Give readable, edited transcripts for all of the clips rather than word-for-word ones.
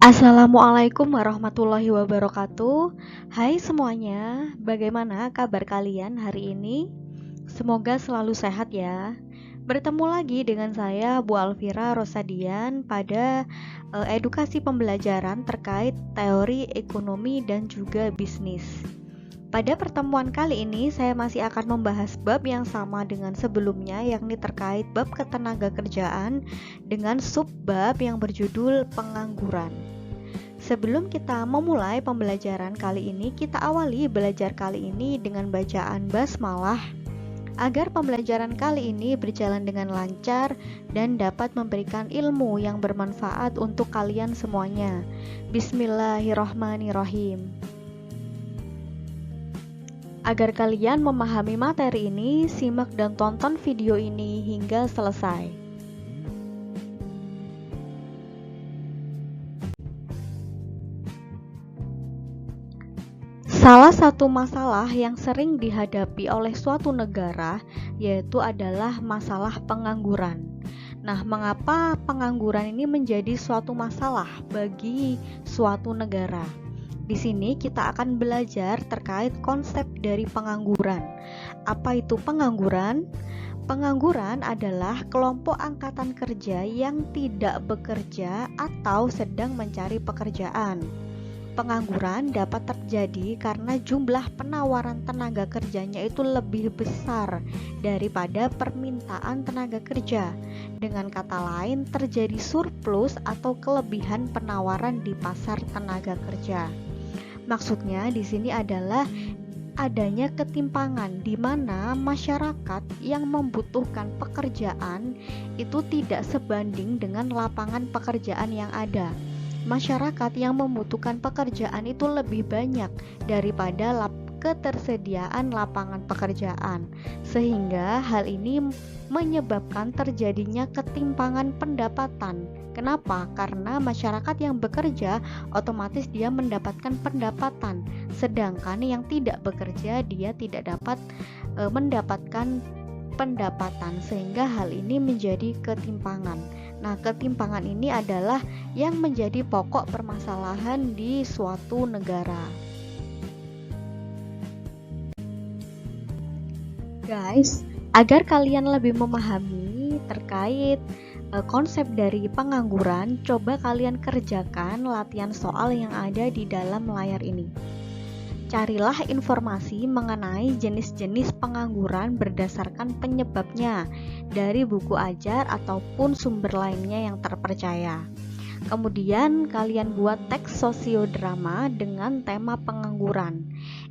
Assalamualaikum warahmatullahi wabarakatuh. Hai semuanya, bagaimana kabar kalian hari ini? Semoga selalu sehat ya. Bertemu lagi dengan saya Bu Alfira Rosadian pada edukasi pembelajaran terkait teori ekonomi dan juga bisnis. Pada pertemuan kali ini saya masih akan membahas bab yang sama dengan sebelumnya, yakni terkait bab ketenagakerjaan dengan subbab yang berjudul pengangguran. Sebelum kita memulai pembelajaran kali ini, kita awali belajar kali ini dengan bacaan basmalah agar pembelajaran kali ini berjalan dengan lancar dan dapat memberikan ilmu yang bermanfaat untuk kalian semuanya. Bismillahirrahmanirrahim. Agar kalian memahami materi ini, simak dan tonton video ini hingga selesai. Salah satu masalah yang sering dihadapi oleh suatu negara yaitu adalah masalah pengangguran. Nah, mengapa pengangguran ini menjadi suatu masalah bagi suatu negara? Di sini kita akan belajar terkait konsep dari pengangguran. Apa itu pengangguran? Pengangguran adalah kelompok angkatan kerja yang tidak bekerja atau sedang mencari pekerjaan. Pengangguran dapat terjadi karena jumlah penawaran tenaga kerjanya itu lebih besar daripada permintaan tenaga kerja. Dengan kata lain, terjadi surplus atau kelebihan penawaran di pasar tenaga kerja. Maksudnya di sini adalah adanya ketimpangan di mana masyarakat yang membutuhkan pekerjaan itu tidak sebanding dengan lapangan pekerjaan yang ada. Masyarakat yang membutuhkan pekerjaan itu lebih banyak daripada ketersediaan lapangan pekerjaan, sehingga hal ini menyebabkan terjadinya ketimpangan pendapatan. Kenapa? Karena masyarakat yang bekerja otomatis dia mendapatkan pendapatan, sedangkan yang tidak bekerja dia tidak dapat mendapatkan pendapatan, sehingga hal ini menjadi ketimpangan. Nah, ketimpangan ini adalah yang menjadi pokok permasalahan di suatu negara. Guys, agar kalian lebih memahami terkait konsep dari pengangguran, coba kalian kerjakan latihan soal yang ada di dalam layar ini. Carilah informasi mengenai jenis-jenis pengangguran berdasarkan penyebabnya dari buku ajar ataupun sumber lainnya yang terpercaya. Kemudian kalian buat teks sosiodrama dengan tema pengangguran.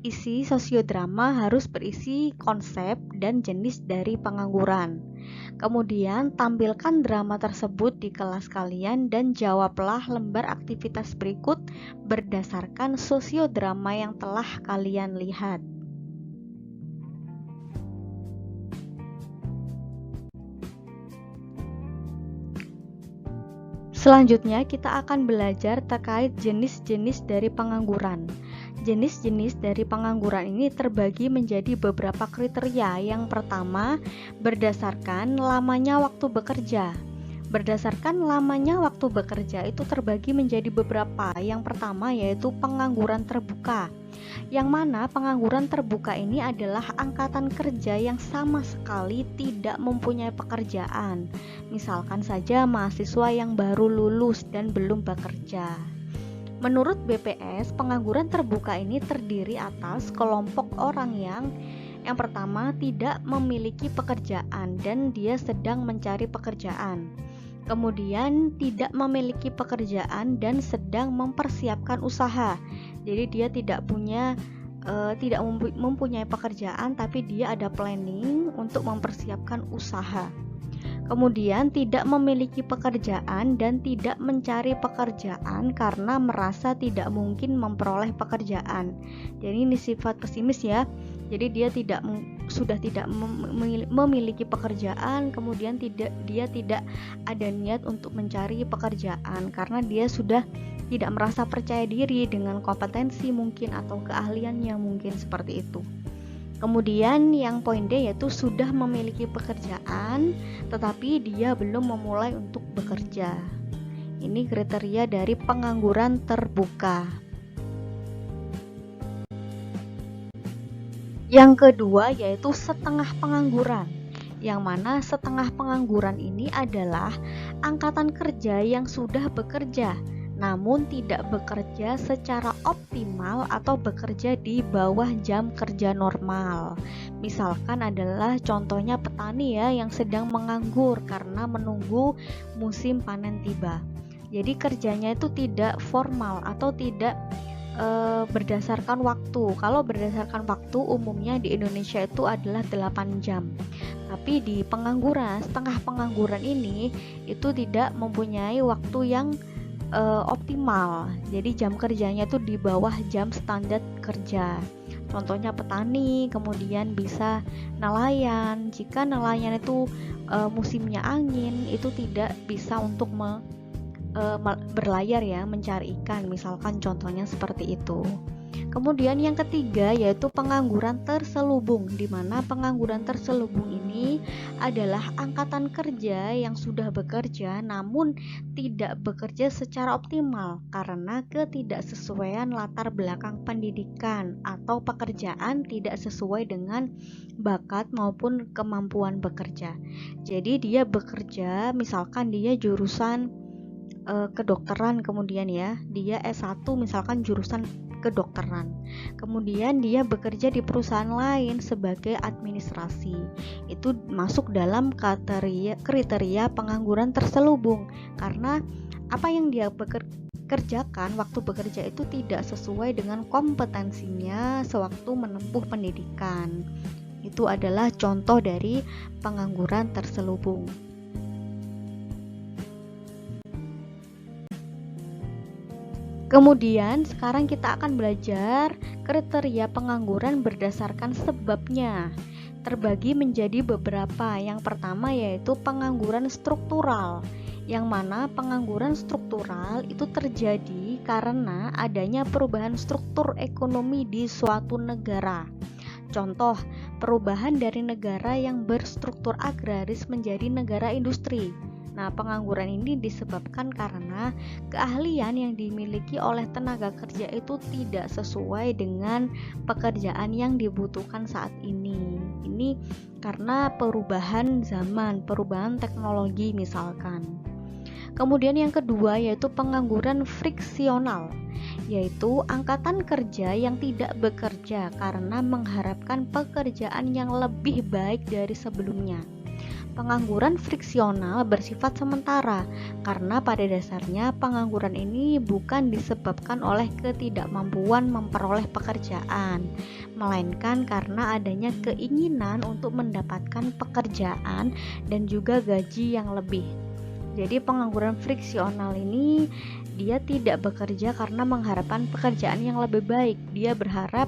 Isi sosiodrama harus berisi konsep dan jenis dari pengangguran. Kemudian tampilkan drama tersebut di kelas kalian dan jawablah lembar aktivitas berikut berdasarkan sosiodrama yang telah kalian lihat. Selanjutnya kita akan belajar terkait jenis-jenis dari pengangguran. Jenis-jenis dari pengangguran ini terbagi menjadi beberapa kriteria. Yang pertama, berdasarkan lamanya waktu bekerja. Berdasarkan lamanya waktu bekerja itu terbagi menjadi beberapa. Yang pertama yaitu pengangguran terbuka. Yang mana pengangguran terbuka ini adalah angkatan kerja yang sama sekali tidak mempunyai pekerjaan. Misalkan saja mahasiswa yang baru lulus dan belum bekerja. Menurut BPS, pengangguran terbuka ini terdiri atas kelompok orang yang pertama tidak memiliki pekerjaan dan dia sedang mencari pekerjaan. Kemudian tidak memiliki pekerjaan dan sedang mempersiapkan usaha. Jadi dia tidak mempunyai pekerjaan, tapi dia ada planning untuk mempersiapkan usaha. Kemudian tidak memiliki pekerjaan dan tidak mencari pekerjaan karena merasa tidak mungkin memperoleh pekerjaan. Jadi ini sifat pesimis ya. Jadi dia sudah tidak memiliki pekerjaan, kemudian dia tidak ada niat untuk mencari pekerjaan karena dia sudah tidak merasa percaya diri dengan kompetensi mungkin atau keahliannya mungkin seperti itu. Kemudian yang poin D yaitu sudah memiliki pekerjaan tetapi dia belum memulai untuk bekerja. Ini kriteria dari pengangguran terbuka. Yang kedua yaitu setengah pengangguran, yang mana setengah pengangguran ini adalah angkatan kerja yang sudah bekerja namun tidak bekerja secara optimal atau bekerja di bawah jam kerja normal. Misalkan adalah contohnya petani ya yang sedang menganggur karena menunggu musim panen tiba. Jadi kerjanya itu tidak formal atau tidak berdasarkan waktu. Kalau berdasarkan waktu umumnya di Indonesia itu adalah 8 jam. Tapi di pengangguran, setengah pengangguran ini itu tidak mempunyai waktu yang optimal. Jadi jam kerjanya itu di bawah jam standar kerja. Contohnya petani, kemudian bisa nelayan. Jika nelayan itu musimnya angin, itu tidak bisa untuk berlayar ya, mencari ikan, misalkan contohnya seperti itu. Kemudian yang ketiga yaitu pengangguran terselubung, di mana pengangguran terselubung ini adalah angkatan kerja yang sudah bekerja namun tidak bekerja secara optimal karena ketidaksesuaian latar belakang pendidikan atau pekerjaan tidak sesuai dengan bakat maupun kemampuan bekerja. Jadi dia bekerja, misalkan dia jurusan kedokteran, kemudian ya dia S1 misalkan jurusan kedokteran, kemudian dia bekerja di perusahaan lain sebagai administrasi, itu masuk dalam kriteria pengangguran terselubung karena apa yang dia kerjakan waktu bekerja itu tidak sesuai dengan kompetensinya sewaktu menempuh pendidikan. Itu adalah contoh dari pengangguran terselubung. Kemudian sekarang kita akan belajar kriteria pengangguran berdasarkan sebabnya. Terbagi menjadi beberapa. Yang pertama yaitu pengangguran struktural, yang mana pengangguran struktural itu terjadi karena adanya perubahan struktur ekonomi di suatu negara. Contoh, perubahan dari negara yang berstruktur agraris menjadi negara industri. Nah, pengangguran ini disebabkan karena keahlian yang dimiliki oleh tenaga kerja itu tidak sesuai dengan pekerjaan yang dibutuhkan saat ini. Ini karena perubahan zaman, perubahan teknologi misalkan. Kemudian yang kedua yaitu pengangguran friksional, yaitu angkatan kerja yang tidak bekerja karena mengharapkan pekerjaan yang lebih baik dari sebelumnya. Pengangguran friksional bersifat sementara karena pada dasarnya pengangguran ini bukan disebabkan oleh ketidakmampuan memperoleh pekerjaan, melainkan karena adanya keinginan untuk mendapatkan pekerjaan dan juga gaji yang lebih. Jadi pengangguran friksional ini dia tidak bekerja karena mengharapkan pekerjaan yang lebih baik. Dia berharap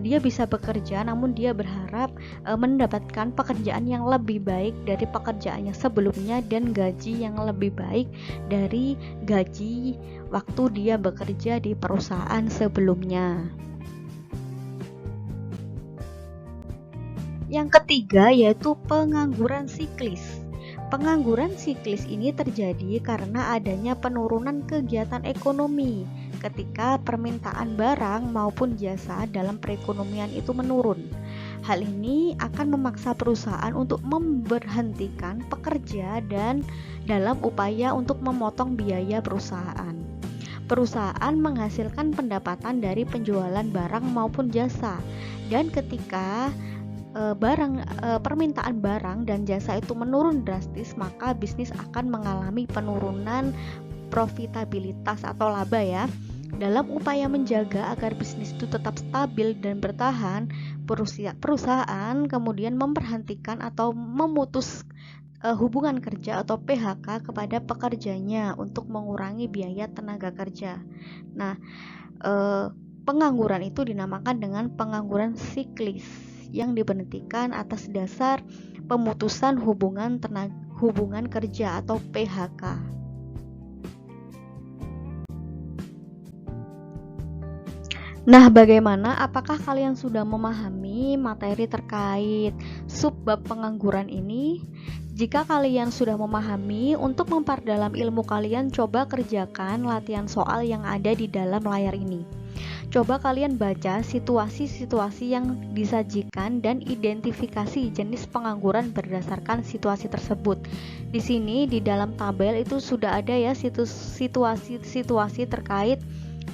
dia bisa bekerja, namun dia berharap mendapatkan pekerjaan yang lebih baik dari pekerjaannya sebelumnya dan gaji yang lebih baik dari gaji waktu dia bekerja di perusahaan sebelumnya. Yang ketiga yaitu pengangguran siklis. Pengangguran siklis ini terjadi karena adanya penurunan kegiatan ekonomi ketika permintaan barang maupun jasa dalam perekonomian itu menurun. Hal ini akan memaksa perusahaan untuk memberhentikan pekerja dan dalam upaya untuk memotong biaya perusahaan. Perusahaan menghasilkan pendapatan dari penjualan barang maupun jasa, dan ketika permintaan barang dan jasa itu menurun drastis, maka bisnis akan mengalami penurunan profitabilitas atau laba ya. Dalam upaya menjaga agar bisnis itu tetap stabil dan bertahan, perusahaan kemudian memberhentikan atau memutus hubungan kerja atau PHK kepada pekerjanya untuk mengurangi biaya tenaga kerja. Nah, pengangguran itu dinamakan dengan pengangguran siklis yang diberhentikan atas dasar pemutusan hubungan kerja atau PHK. Nah, bagaimana? Apakah kalian sudah memahami materi terkait subbab pengangguran ini? Jika kalian sudah memahami, untuk memperdalam ilmu kalian, coba kerjakan latihan soal yang ada di dalam layar ini. Coba kalian baca situasi-situasi yang disajikan dan identifikasi jenis pengangguran berdasarkan situasi tersebut. Di sini di dalam tabel itu sudah ada ya situasi-situasi terkait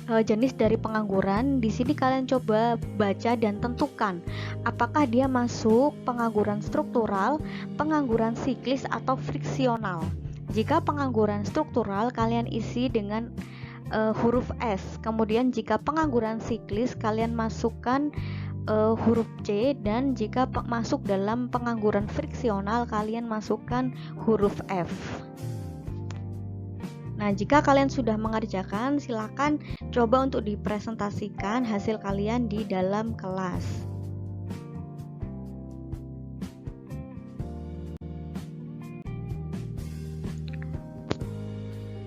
jenis dari pengangguran. Di sini kalian coba baca dan tentukan apakah dia masuk pengangguran struktural, pengangguran siklis atau friksional. Jika pengangguran struktural, kalian isi dengan huruf S. Kemudian jika pengangguran siklis, kalian masukkan huruf C, dan jika masuk dalam pengangguran friksional, kalian masukkan huruf F. Nah, jika kalian sudah mengerjakan, silakan coba untuk dipresentasikan hasil kalian di dalam kelas.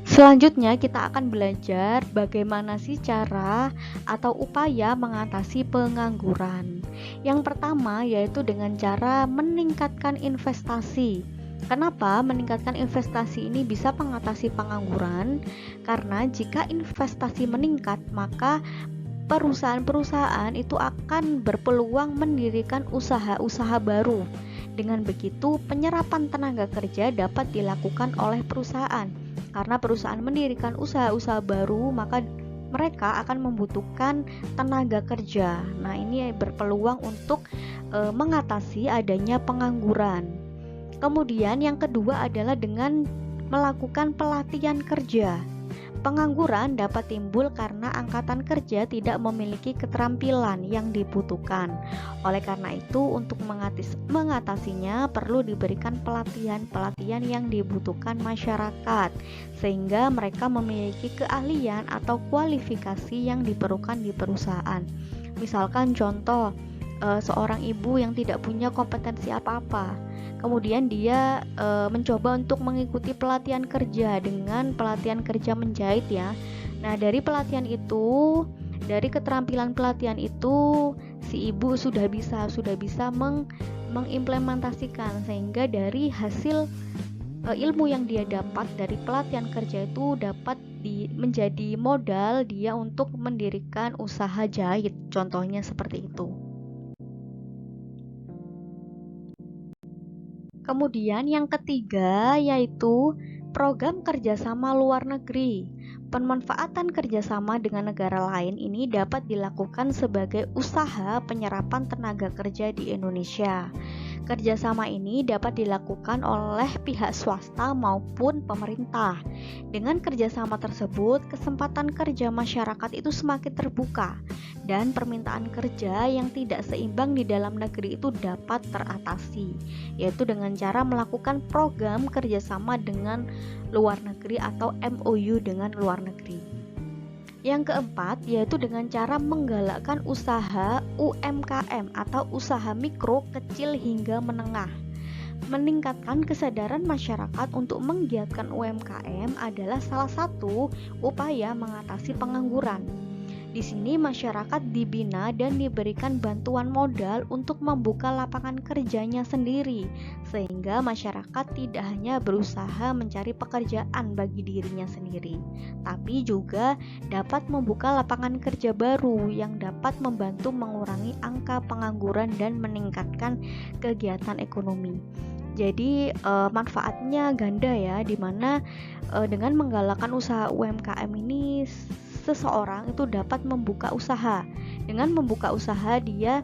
Selanjutnya kita akan belajar bagaimana sih cara atau upaya mengatasi pengangguran. Yang pertama yaitu dengan cara meningkatkan investasi. Kenapa meningkatkan investasi ini bisa mengatasi pengangguran? Karena jika investasi meningkat, maka perusahaan-perusahaan itu akan berpeluang mendirikan usaha-usaha baru. Dengan begitu, penyerapan tenaga kerja dapat dilakukan oleh perusahaan. Karena perusahaan mendirikan usaha-usaha baru, maka mereka akan membutuhkan tenaga kerja. Nah, ini berpeluang untuk mengatasi adanya pengangguran. Kemudian yang kedua adalah dengan melakukan pelatihan kerja. Pengangguran dapat timbul karena angkatan kerja tidak memiliki keterampilan yang dibutuhkan. Oleh karena itu, untuk mengatasinya perlu diberikan pelatihan-pelatihan yang dibutuhkan masyarakat, sehingga mereka memiliki keahlian atau kualifikasi yang diperlukan di perusahaan. Misalkan contoh, seorang ibu yang tidak punya kompetensi apa-apa, kemudian dia mencoba untuk mengikuti pelatihan kerja dengan pelatihan kerja menjahit ya. Nah, dari pelatihan itu, dari keterampilan pelatihan itu, si ibu sudah bisa mengimplementasikan, sehingga dari hasil ilmu yang dia dapat dari pelatihan kerja itu dapat menjadi modal dia untuk mendirikan usaha jahit, contohnya seperti itu. Kemudian yang ketiga yaitu program kerjasama luar negeri. Pemanfaatan kerjasama dengan negara lain ini dapat dilakukan sebagai usaha penyerapan tenaga kerja di Indonesia. Kerjasama ini dapat dilakukan oleh pihak swasta maupun pemerintah. Dengan kerjasama tersebut, kesempatan kerja masyarakat itu semakin terbuka dan permintaan kerja yang tidak seimbang di dalam negeri itu dapat teratasi, yaitu dengan cara melakukan program kerjasama dengan luar negeri atau MOU dengan luar negeri. Yang keempat yaitu dengan cara menggalakkan usaha UMKM atau usaha mikro, kecil hingga menengah. Meningkatkan kesadaran masyarakat untuk menggiatkan UMKM adalah salah satu upaya mengatasi pengangguran. Di sini masyarakat dibina dan diberikan bantuan modal untuk membuka lapangan kerjanya sendiri, sehingga masyarakat tidak hanya berusaha mencari pekerjaan bagi dirinya sendiri, tapi juga dapat membuka lapangan kerja baru yang dapat membantu mengurangi angka pengangguran dan meningkatkan kegiatan ekonomi. Jadi manfaatnya ganda ya, dimana dengan menggalakkan usaha UMKM ini seseorang itu dapat membuka usaha. Dengan membuka usaha dia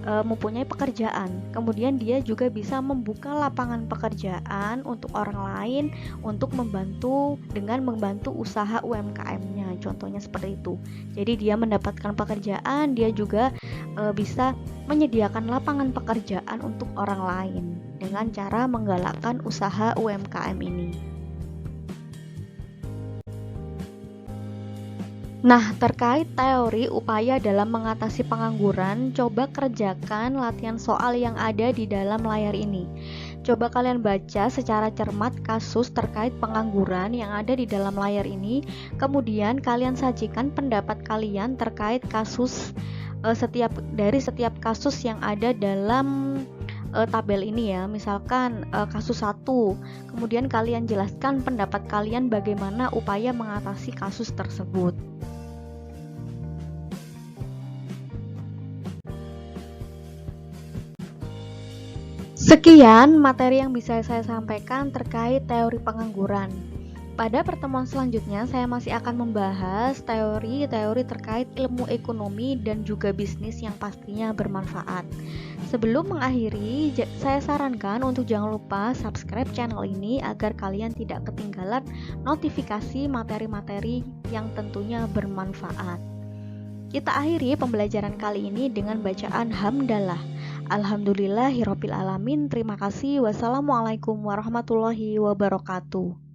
mempunyai pekerjaan. Kemudian dia juga bisa membuka lapangan pekerjaan untuk orang lain untuk membantu usaha UMKM-nya. Contohnya seperti itu. Jadi dia mendapatkan pekerjaan, dia juga bisa menyediakan lapangan pekerjaan untuk orang lain dengan cara menggalakkan usaha UMKM ini. Nah, terkait teori upaya dalam mengatasi pengangguran, coba kerjakan latihan soal yang ada di dalam layar ini. Coba kalian baca secara cermat kasus terkait pengangguran yang ada di dalam layar ini. Kemudian kalian sajikan pendapat kalian terkait kasus setiap kasus yang ada dalam tabel ini ya. Misalkan kasus 1, kemudian kalian jelaskan pendapat kalian bagaimana upaya mengatasi kasus tersebut. Sekian materi yang bisa saya sampaikan terkait teori pengangguran. Pada pertemuan selanjutnya, saya masih akan membahas teori-teori terkait ilmu ekonomi dan juga bisnis yang pastinya bermanfaat. Sebelum mengakhiri, saya sarankan untuk jangan lupa subscribe channel ini agar kalian tidak ketinggalan notifikasi materi-materi yang tentunya bermanfaat. Kita akhiri pembelajaran kali ini dengan bacaan hamdalah. Alhamdulillahirabbil alamin. Terima kasih. Wassalamualaikum warahmatullahi wabarakatuh.